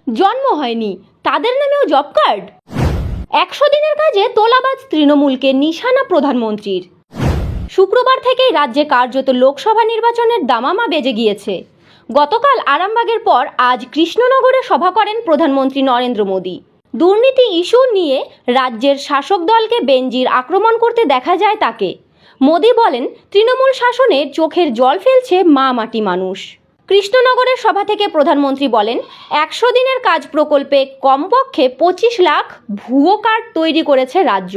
জন্ম হয়নি তাদের নামেও জব কার্ড। 100 দিনের কাজে তোলাবাজ তৃণমূলকে নিশানা প্রধানমন্ত্রীর। শুক্রবার থেকেই রাজ্যে কার্যত লোকসভা নির্বাচনের দামামা বেজে গিয়েছে। গতকাল আরামবাগের পর আজ কৃষ্ণনগরে সভা করেন প্রধানমন্ত্রী নরেন্দ্র মোদী। দুর্নীতি ইস্যু নিয়ে রাজ্যের শাসক দলকে বেনজির আক্রমণ করতে দেখা যায় তাকে। মোদী বলেন, তৃণমূল শাসনে চোখের জল ফেলছে মা মাটি মানুষ। কৃষ্ণনগরের সভা থেকে প্রধানমন্ত্রী বলেন, 100 দিনের কাজ প্রকল্পে কমপক্ষে 25 লাখ ভুয়ো কার্ড তৈরি করেছে রাজ্য।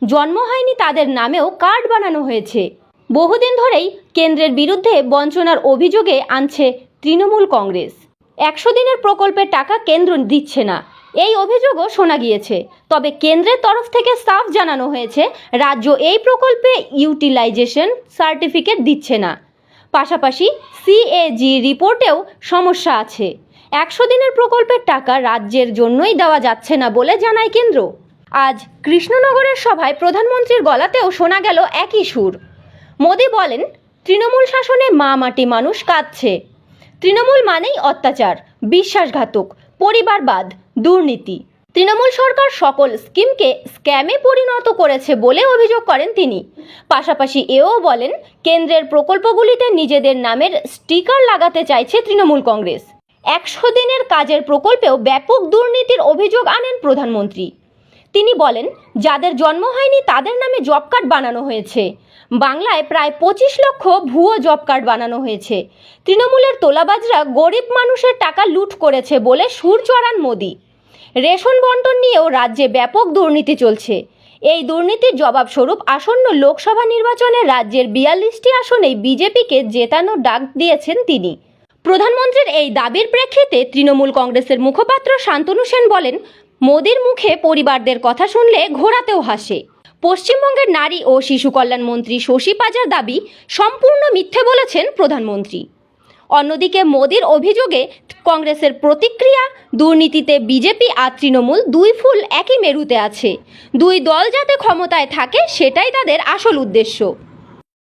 জন্ম হয়নি তাদের নামেও কার্ড বানানো হয়েছে। বহুদিন ধরেই কেন্দ্রের বিরুদ্ধে বঞ্চনার অভিযোগে আনছে তৃণমূল কংগ্রেস। 100 দিনের প্রকল্পের টাকা কেন্দ্র দিচ্ছে না, এই অভিযোগও শোনা গিয়েছে। তবে কেন্দ্রের তরফ থেকে সাফ জানানো হয়েছে, রাজ্য এই প্রকল্পে ইউটিলাইজেশন সার্টিফিকেট দিচ্ছে না। পাশাপাশি সিএজি রিপোর্টেও সমস্যা আছে। 100 দিনের প্রকল্পের টাকা রাজ্যের জন্যই দেওয়া যাচ্ছে না বলে জানায় কেন্দ্র। আজ কৃষ্ণনগরের সভায় প্রধানমন্ত্রীর গলাতেও শোনা গেল একই সুর। মোদী বলেন, তৃণমূল শাসনে মা মাটি মানুষ কাঁদছে। তৃণমূল মানেই অত্যাচার, বিশ্বাসঘাতক, পরিবারবাদ, দুর্নীতি। তৃণমূল সরকার সকল স্কিমকে স্ক্যামে পরিণত করেছে বলে অভিযোগ করেন তিনি। পাশাপাশি এও বলেন, কেন্দ্রের প্রকল্পগুলিতে নিজেদের নামের স্টিকার লাগাতে চাইছে তৃণমূল কংগ্রেস। 100 দিনের কাজের প্রকল্পেও ব্যাপক দুর্নীতির অভিযোগ আনেন প্রধানমন্ত্রী। তিনি বলেন, যাদের জন্ম হয়নি তাদের নামে জব কার্ড বানানো হয়েছে। বাংলায় প্রায় 25 লক্ষ ভুয়ো জব কার্ড বানানো হয়েছে। তৃণমূলের তোলাবাজরা গরিব মানুষের টাকা লুট করেছে বলে সুর চড়ান মোদী। রেশন বন্টন নিয়েও রাজ্যে ব্যাপক দুর্নীতি চলছে। এই দুর্নীতির জবাবস্বরূপ আসন্ন লোকসভা নির্বাচনে রাজ্যের 42টি আসনেই বিজেপিকে জেতানোর ডাক দিয়েছেন তিনি। প্রধানমন্ত্রীর এই দাবির প্রেক্ষিতে তৃণমূল কংগ্রেসের মুখপাত্র শান্তনু সেন বলেন, মোদীর মুখে পরিবারদের কথা শুনলে ঘোরাতেও হাসে। পশ্চিমবঙ্গের নারী ও শিশু কল্যাণ মন্ত্রী শশী পাজার দাবি সম্পূর্ণ মিথ্যে বলেছেন প্রধানমন্ত্রী। অন্যদিকে মোদীর অভিযোগে কংগ্রেসের প্রতিক্রিয়া, দুর্নীতিতে বিজেপি আর তৃণমূল দুই ফুল একই মেরুতে আছে। দুই দল যাতে ক্ষমতায় থাকে সেটাই তাদের আসল উদ্দেশ্য।